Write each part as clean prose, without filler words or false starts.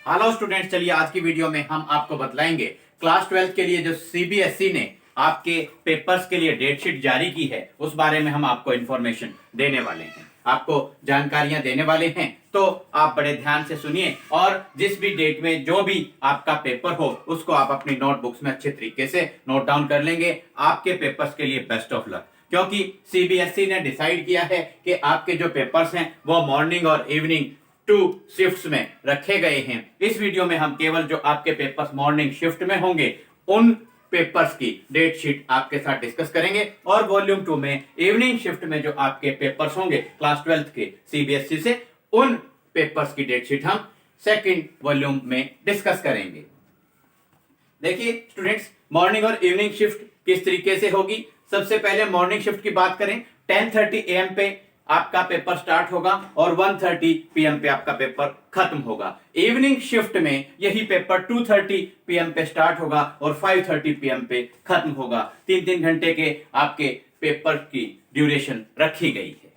Hello students, चलिए आज की वीडियो में हम आपको बतलाएंगे क्लास 12 के लिए जो सीबीएसई ने आपके पेपर्स के लिए डेट शीट जारी की है उस बारे में हम आपको इंफॉर्मेशन देने वाले हैं, आपको जानकारियां देने वाले हैं। तो आप बड़े ध्यान से सुनिए और जिस भी डेट में जो भी आपका पेपर हो उसको आप अपनी नोटबुक्स में अच्छे तरीके से नोट डाउन कर लेंगे। आपके पेपर्स के लिए बेस्ट ऑफ लक, क्योंकि सीबीएसई ने डिसाइड किया है कि आपके जो पेपर्स हैं वो मॉर्निंग और इवनिंग 2 शिफ्ट्स में रखे गए हैं। इस वीडियो में हम केवल जो आपके पेपर्स मॉर्निंग शिफ्ट में होंगे उन पेपर्स की डेट शीट आपके साथ डिस्कस करेंगे और वॉल्यूम 2 में इवनिंग शिफ्ट में जो आपके पेपर्स होंगे क्लास 12 के सीबीएसई से उन पेपर्स की डेट शीट हम सेकंड वॉल्यूम में डिस्कस करेंगे। देखिए स्टूडेंट्स, मॉर्निंग और इवनिंग शिफ्ट किस तरीके से होगी। सबसे पहले मॉर्निंग शिफ्ट की बात करें, 10:30 AM पे आपका पेपर स्टार्ट होगा और 1:30 PM पे आपका पेपर खत्म होगा। इवनिंग शिफ्ट में यही पेपर 2:30 PM पे स्टार्ट होगा और 5:30 PM पे खत्म होगा। 3-3 घंटे के आपके पेपर की ड्यूरेशन रखी गई है।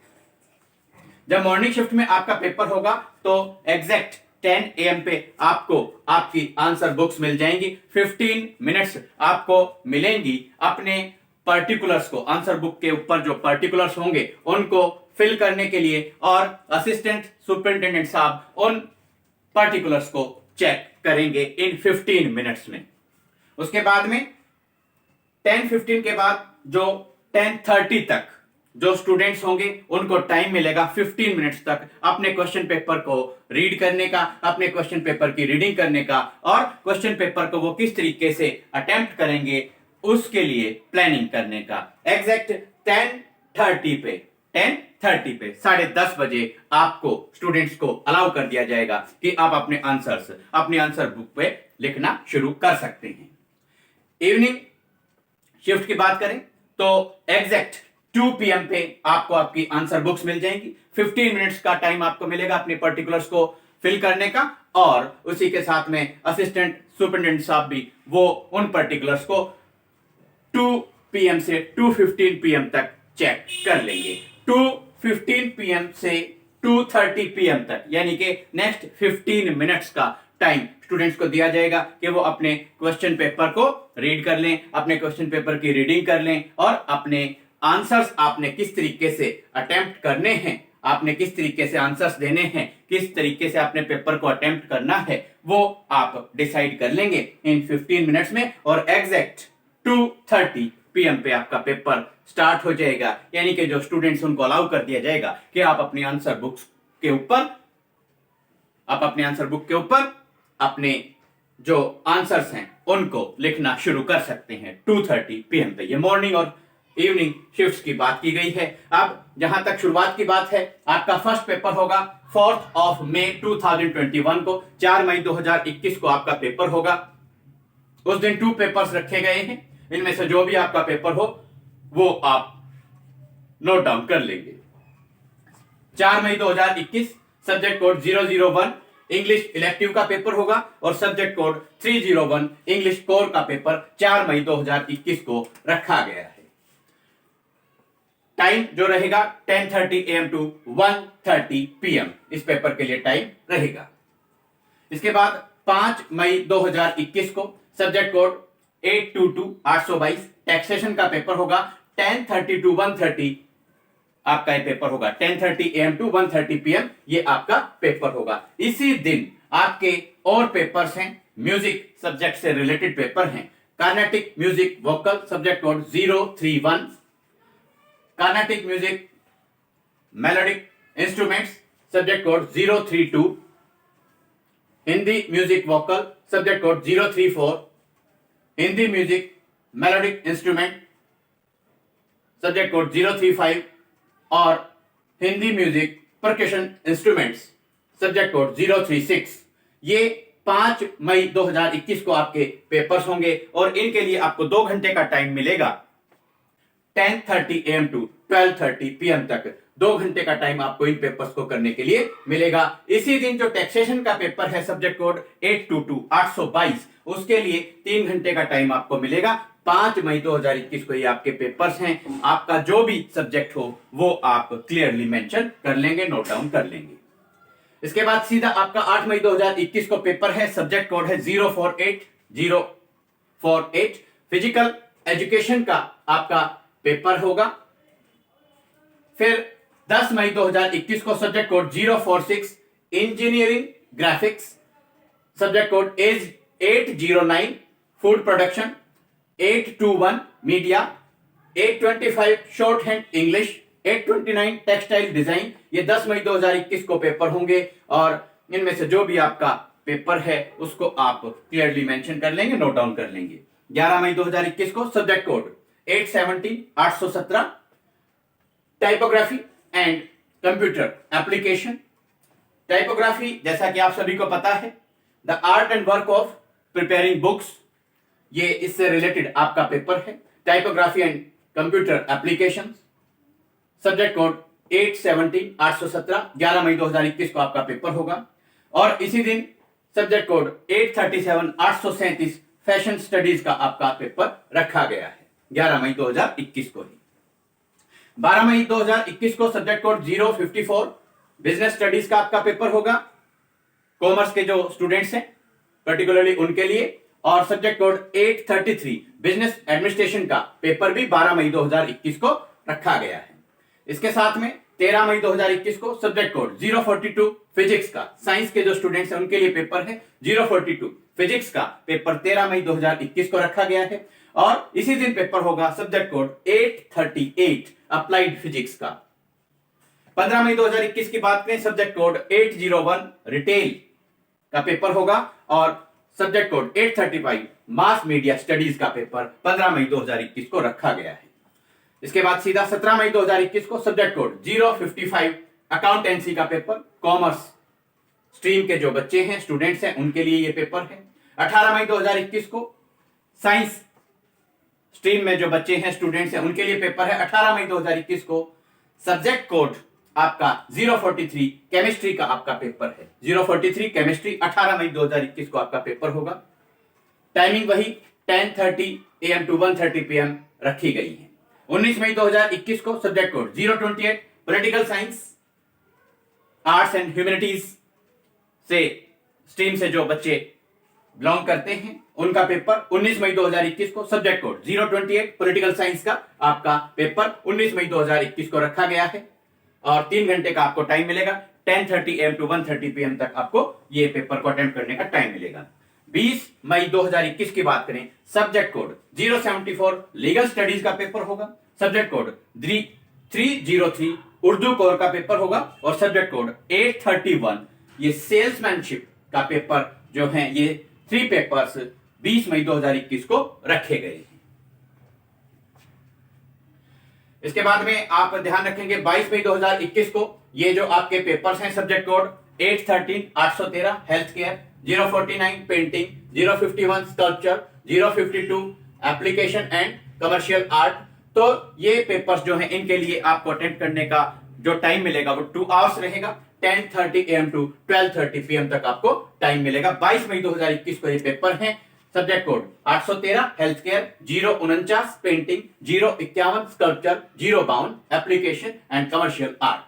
जब मॉर्निंग शिफ्ट में आपका पेपर होगा तो एग्जैक्ट 10 AM पे आपको आपकी आंसर बुक्स मिल जाएंगी। 15 मिनट्स आपको मिलेंगी अपने पर्टिकुलर्स को, आंसर बुक के ऊपर जो पर्टिकुलर्स होंगे उनको फिल करने के लिए, और असिस्टेंट सुपरिटेंडेंट साहब उन पर्टिकुलर्स को चेक करेंगे इन 15 मिनट्स में। उसके बाद में 10:15 के बाद जो 10:30 तक जो स्टूडेंट्स होंगे उनको टाइम मिलेगा 15 मिनट्स तक अपने क्वेश्चन पेपर को रीड करने का, अपने क्वेश्चन पेपर की रीडिंग करने का और क्वेश्चन पेपर को वो किस तरीके से अटेम्प्ट करेंगे उसके लिए प्लानिंग करने का। एग्जैक्ट 10:30 पे 10:30 बजे आपको स्टूडेंट्स को अलाउ कर दिया जाएगा कि आप अपने आंसर्स अपनी आंसर बुक पे लिखना शुरू कर सकते हैं। इवनिंग शिफ्ट की बात करें तो एग्जैक्ट 2 PM पे आपको आपकी आंसर बुक्स मिल जाएंगी। 15 मिनट्स का टाइम आपको मिलेगा अपने पर्टिकुलर्स को फिल करने का, और उसी के साथ में असिस्टेंट सुपरिटेंडेंट साहब भी वो उन पर्टिकुलर्स को 2 PM से 2:15 PM तक चेक कर लेंगे। 2:15 PM से 2:30 PM तक यानी कि नेक्स्ट 15 मिनट्स का टाइम स्टूडेंट्स को दिया जाएगा कि वो अपने क्वेश्चन पेपर को रीड कर लें, अपने क्वेश्चन पेपर की रीडिंग कर लें और अपने आंसर्स आपने किस तरीके से अटेम्प्ट करने हैं, आपने किस तरीके से आंसर्स देने हैं, किस तरीके से आपने पेपर को अटेम्प्ट करना है वो आप डिसाइड कर लेंगे इन 15 मिनट्स में। और एग्जैक्ट 2:30 PM पे आपका पेपर स्टार्ट हो जाएगा, यानी कि जो स्टूडेंट्स उनको अलाउ कर दिया जाएगा कि आप अपनी आंसर बुक्स के ऊपर अपने जो आंसर्स हैं उनको लिखना शुरू कर सकते हैं 2:30 PM पे। ये मॉर्निंग और इवनिंग शिफ्ट्स की बात की गई है। अब जहां तक शुरुआत की बात है, आपका फर्स्ट पेपर होगा 4 मई 2021 को, 4 मई 2021 को आपका पेपर होगा। उस दिन 2 पेपर्स रखे गए हैं, इनमें से जो भी आपका पेपर हो वो आप नोट डाउन कर लेंगे। 4 मई 2021 सब्जेक्ट कोड 001 इंग्लिश इलेक्टिव का पेपर होगा और सब्जेक्ट कोड 301 इंग्लिश कोर का पेपर 4 मई 2021 को रखा गया है। टाइम जो रहेगा 10:30 AM to 1:30 PM इस पेपर के लिए टाइम रहेगा। इसके बाद 5 मई 2021 को सब्जेक्ट कोड 822 टैक्सेशन का पेपर होगा। 10:30 to 1:30 आपका ये पेपर होगा। 10:30 AM to 1:30 PM ये आपका पेपर होगा। इसी दिन आपके और पेपर्स हैं, म्यूजिक सब्जेक्ट से रिलेटेड पेपर हैं। Carnatic music vocal subject code 031, Carnatic music melodic instruments subject code 032, Hindi music vocal subject code 034, Hindi music melodic instrument subject code 035 और Hindi music percussion instruments subject code 036। ये 5 मई 2021 को आपके पेपर्स होंगे और इनके लिए आपको 2 घंटे का टाइम मिलेगा। 10:30 AM to 12:30 PM तक 2 घंटे का टाइम आपको इन पेपर्स को करने के लिए मिलेगा। इसी दिन जो टैक्सेशन का पेपर है सब्जेक्ट कोड 822 उसके लिए 3 घंटे का टाइम आपको मिलेगा। 5 मई 2021 को ये आपके पेपर्स हैं। आपका जो भी सब्जेक्ट हो वो आप क्लियरली मेंशन कर लेंगे, नोट डाउन कर लेंगे। इसके बाद सीधा आपका 8 मई 2021 को पेपर है, सब्जेक्ट कोड है 048 फिजिकल एजुकेशन का आपका पेपर होगा। फिर 10 मई 2021 को subject code 046 engineering graphics, subject code 809 food production, 821 media, 825 short hand English, 829 textile design. ये 10 मई 2021 को पेपर होंगे और इनमें से जो भी आपका पेपर है उसको आप क्लियरली मेंशन कर लेंगे, नोट डाउन कर लेंगे। 11 मई 2021 को subject code 817 typography and computer application. Typography जैसा कि आप सभी को पता है, the art and work of preparing books, ये इससे रिलेटेड आपका पेपर है। Typography and computer application, subject code 817 11 मई 2021 को आपका पेपर होगा। और इसी दिन सब्जेक्ट कोड 837 फैशन स्टडीज का आपका पेपर रखा गया है 11 मई 2021 को ही। 12 मई 2021 को सब्जेक्ट कोड 054 बिजनेस स्टडीज का आपका पेपर होगा, कॉमर्स के जो स्टूडेंट्स हैं पर्टिकुलरली उनके लिए। और सब्जेक्ट कोड 833 बिजनेस एडमिनिस्ट्रेशन का पेपर भी 12 मई 2021 को रखा गया है। इसके साथ में 13 मई 2021 को सब्जेक्ट कोड 042 फिजिक्स का, साइंस के जो स्टूडेंट्स हैं उनके लिए पेपर है 042 फिजिक्स का पेपर 13 मई 2021 को रखा गया है। और इसी दिन पेपर होगा सब्जेक्ट कोड 838 अप्लाइड फिजिक्स का। 15 मई 2021 की बात करें, सब्जेक्ट कोड 801 रिटेल का पेपर होगा और subject code 835 mass media studies का पेपर 15 मई 2021 को रखा गया है। इसके बाद सीधा 17 मई 2021 को सब्जेक्ट कोड 055 अकाउंटेंसी का पेपर, कॉमर्स स्ट्रीम के जो बच्चे हैं स्टूडेंट्स हैं उनके लिए ये पेपर है। 18 मई 2021 को साइंस स्ट्रीम में जो बच्चे हैं स्टूडेंट्स हैं उनके लिए पेपर है। 18 मई 2021 को सब्जेक्ट कोड आपका 043 केमिस्ट्री का आपका पेपर है, 043 केमिस्ट्री 18 मई 2021 को आपका पेपर होगा। टाइमिंग वही 10:30 AM to 1:30 PM रखी गई है। 19 मई 2021 को subject code 028 political science arts and humanities से स्ट्रीम से जो बच्चे बिलोंग करते हैं उनका पेपर 19 मई 2021 को सब्जेक्ट कोड 028 पॉलिटिकल साइंस का आपका पेपर 19 मई 2021 को रखा गया है और 3 घंटे का आपको टाइम मिलेगा। 10:30 AM to 1:30 PM तक आपको ये पेपर को अटेम्प्ट करने का टाइम मिलेगा। 20 मई 2021 की बात करें, सब्जेक्ट कोड 074 लीगल स्टडीज का पेपर होगा, सब्जेक्ट कोड 303 उर्दू कोर का पेपर होगा और सब्जेक्ट कोड 831 ये सेल्समैनशिप का पेपर जो है ये 3 पेपर्स 20 मई 2021 को रखे गए हैं। इसके बाद में आप ध्यान रखेंगे 22 मई 2021 को ये जो आपके पेपर्स हैं, subject code 813 health care, 049 painting, 051 sculpture, 052 application and commercial art. तो ये पेपर्स जो हैं इनके लिए आपको अटेम्प्ट करने का जो टाइम मिलेगा वो 2 आवर्स रहेगा। 10:30 AM to 12:30 PM तक आपको टाइम मिलेगा। 22 मई 2021 को ये पेपर हैं। Subject code 813 health care, 049 painting, 051 sculpture, 052 application and commercial art.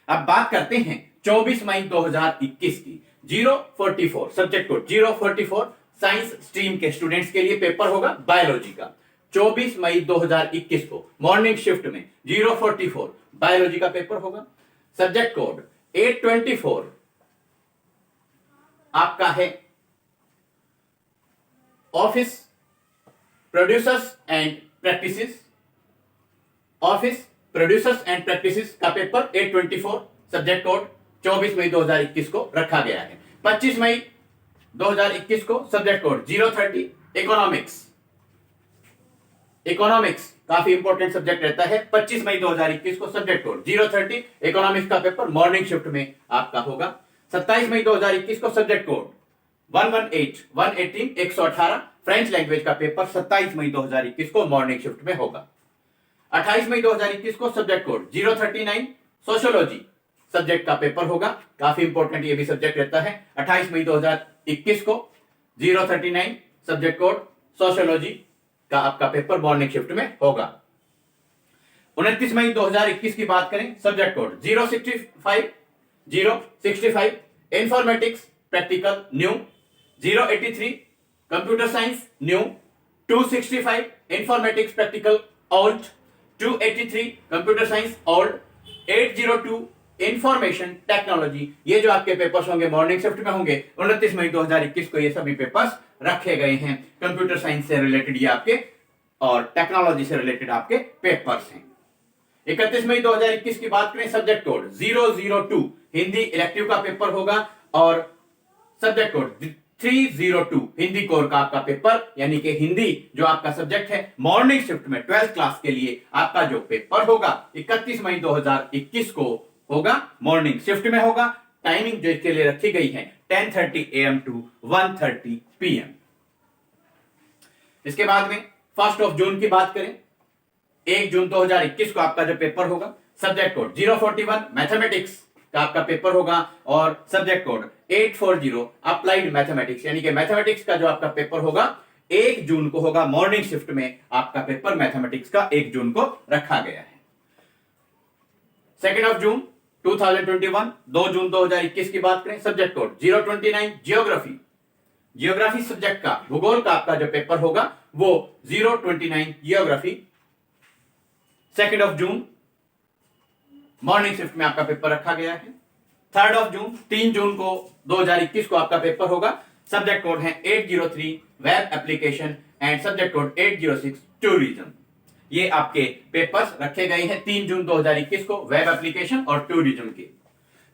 अब बात करते हैं 24 मई 2021 की। 044 सब्जेक्ट कोड 044 साइंस स्ट्रीम के स्टूडेंट्स के लिए पेपर होगा बायोलॉजी का। 24 मई 2021 को मॉर्निंग शिफ्ट में 044 बायोलॉजी का पेपर होगा। सब्जेक्ट कोड 824 आपका है office producers and practices, office producers and practices का पेपर 824 सब्जेक्ट कोड 24 मई 2021 को रखा गया है। 25 मई 2021 को सब्जेक्ट कोड 030 इकोनॉमिक्स, इकोनॉमिक्स काफी इंपॉर्टेंट सब्जेक्ट रहता है। 25 मई 2021 को सब्जेक्ट कोड 030 इकोनॉमिक्स का पेपर मॉर्निंग शिफ्ट में आपका होगा। 27 मई 2021 को सब्जेक्ट कोड 118 फ्रेंच लैंग्वेज का पेपर 27 मई 2021 को मॉर्निंग शिफ्ट में होगा। 28 मई 2021 को सब्जेक्ट कोड 039 सोशियोलॉजी सब्जेक्ट का पेपर होगा। काफी इंपॉर्टेंट ये भी सब्जेक्ट रहता है। 28 मई 2021 को 039 सब्जेक्ट कोड सोशियोलॉजी का आपका पेपर मॉर्निंग शिफ्ट में होगा। 29 मई 2021 की बात करें, subject code 065 065 informatics practical new, 083 computer science new, 265 informatics practical old, 283 computer science old, 802 information technology. ये जो आपके पेपर्स होंगे मॉर्निंग शिफ्ट में होंगे 29 मई 2021 को ये सभी पेपर्स रखे गए हैं। कंप्यूटर साइंस से रिलेटेड ये आपके और टेक्नोलॉजी से रिलेटेड आपके पेपर्स हैं। 31 मई 2021 की बात करें, सब्जेक्ट कोड 002 हिंदी इलेक्टिव का पेपर होगा और सब्जेक्ट कोड 302 हिंदी कोर का आपका पेपर, यानी कि हिंदी जो आपका सब्जेक्ट है मॉर्निंग शिफ्ट में 12th क्लास के लिए आपका जो पेपर होगा 31 मई 2021 को होगा, मॉर्निंग शिफ्ट में होगा। टाइमिंग जो इसके लिए रखी गई है 10:30 AM टू 1:30 PM। इसके बाद में 1 जून की बात करें, 1 जून 2021 को आपका जो पेपर होगा सब्जेक्ट कोड 041 मैथमेटिक्स का आपका पेपर होगा और सब्जेक्ट कोड 840 अप्लाइड मैथमेटिक्स, यानी कि मैथमेटिक्स का जो आपका पेपर होगा 1 जून को होगा। मॉर्निंग शिफ्ट में आपका पेपर मैथमेटिक्स का 1 जून को रखा गया है। 2 जून 2021, 2 जून 2021 की बात करें, subject code 029 geography, geography subject का भूगोल का आपका जो पेपर होगा वो 029 जियोग्राफी। 2 जून मॉर्निंग शिफ्ट में आपका पेपर रखा गया है। 3 जून 3 जून को 2021 को आपका पेपर होगा, सब्जेक्ट कोड है 803 web application and subject code 806 tourism. ये आपके पेपर्स रखे गए हैं 3 जून 2021 को वेब एप्लीकेशन और टूरिज्म के।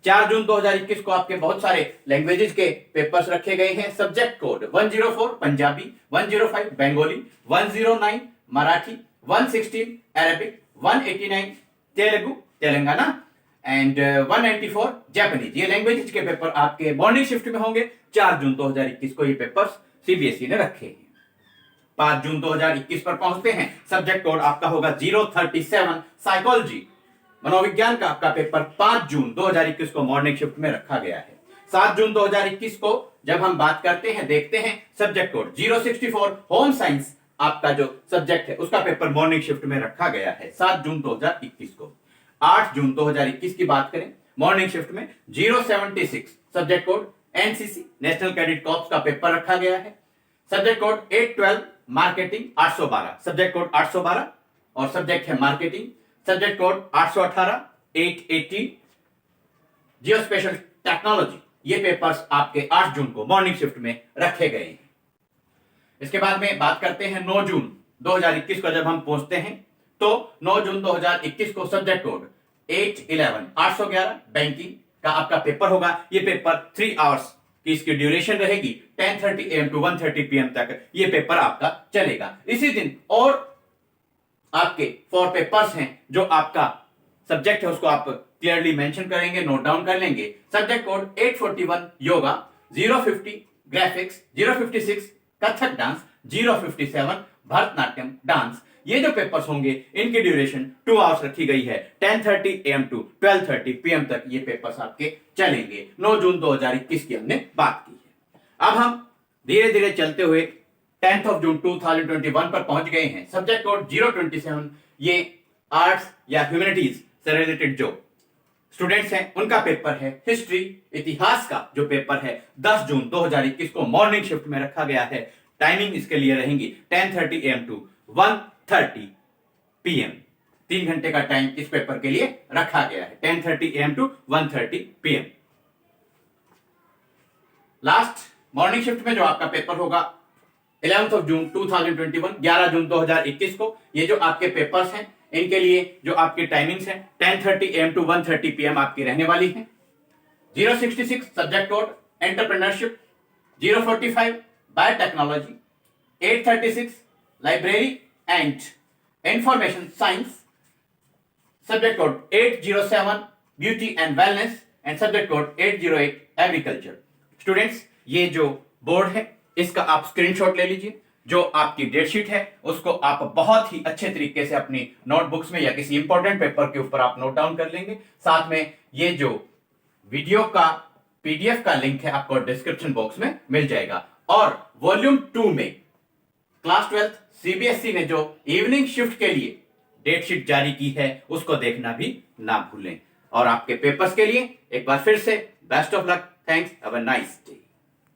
4 जून 2021 को आपके बहुत सारे लैंग्वेजेस के पेपर्स रखे गए हैं, subject code 104 Punjabi, 105 Bengali, 109 Marathi, 116 Arabic, 189 Telugu Telangana and 194 Japanese. ये लैंग्वेजेस के पेपर आपके मॉर्निंग शिफ्ट में होंगे। 4 जून 2021 को ये पेपर्स सीबीएसई ने रखे हैं। 5 जून 2021 पर पहुंचते हैं, सब्जेक्ट कोड आपका होगा 037 साइकोलॉजी, मनोविज्ञान का आपका पेपर 5 जून 2021 को मॉर्निंग शिफ्ट में रखा गया है। 7 जून 2021 को जब हम बात करते हैं देखते हैं, सब्जेक्ट कोड 064 होम साइंस आपका जो सब्जेक्ट है उसका पेपर मॉर्निंग शिफ्ट में रखा गया है 7 जून 2021 को। 8 जून 2021 की बात करें, मॉर्निंग शिफ्ट में 076 subject code NCC national cadet corps का पेपर रखा गया है। Subject code 812 marketing 812, subject code 812 और सब्जेक्ट है marketing. Subject code 818 880 geospatial technology. ये पेपर्स आपके 8 जून को मॉर्निंग शिफ्ट में रखे गए हैं। इसके बाद में बात करते हैं 9 जून 2021 को जब हम पहुंचते हैं तो 9 जून 2021 को सब्जेक्ट कोड 811 बैंकिंग का आपका पेपर होगा। ये पेपर 3 आवर्स की इसकी ड्यूरेशन रहेगी, 10:30 AM टू 1:30 PM तक ये पेपर आपका चलेगा। इसी दिन और आपके 4 पेपर्स हैं जो आपका सब्जेक्ट है उसको आप क्लियरली मेंशन करेंगे, नोट डाउन कर लेंगे। Subject code 841 yoga, 050 graphics, 056 Kathak dance, 057 Bharatanatyam dance. ये जो पेपर्स होंगे इनकी ड्यूरेशन 2 आवर्स रखी गई है, 10:30 AM टू 12:30 PM तक ये पेपर्स आपके चलेंगे। 9 जून 2021 की हमने बात की है। अब हम धीरे धीरे चलते हुए 10 जून 2021 पर पहुंच गए हैं। सब्जेक्ट कोड 027, ये आर्ट्स या ह्यूमैनिटीज से रिलेटेड जो स्टूडेंट्स हैं उनका पेपर है। हिस्ट्री इतिहास का जो पेपर है 10 जून 2021 को मॉर्निंग शिफ्ट में रखा गया है। टाइमिंग इसके लिए रहेंगी 10:30 AM टू 1:30 PM। 3 घंटे का टाइम इस पेपर के लिए रखा गया है, 10:30 AM to 1:30 PM। Last morning shift में जो आपका पेपर होगा 11 जून 2021, 11 जून 2021 को ये जो आपके पेपर्स हैं इनके लिए जो आपकी टाइमिंग्स हैं 10:30 AM टू 1:30 PM आपकी रहने वाली है। 066 subject code entrepreneurship, 045 biotechnology, 836 library and information science, subject code 807 beauty and wellness and subject code 808 agriculture. Students, ये जो बोर्ड है इसका आप स्क्रीनशॉट ले लीजिए। जो आपकी डेटशीट है उसको आप बहुत ही अच्छे तरीके से अपनी नोटबुक्स में या किसी इंपॉर्टेंट पेपर के ऊपर आप नोट डाउन कर लेंगे। साथ में ये जो वीडियो का पीडीएफ का लिंक है आपको डिस्क्रिप्शन बॉक्स में मिल जाएगा। और वॉल्यूम 2 में क्लास 12 सीबीएसई ने जो इवनिंग शिफ्ट के लिए डेटशीट जारी की है उसको देखना भी ना भूलें। और आपके पेपर्स के लिए एक बार फिर से best of luck. Thanks, have a nice day.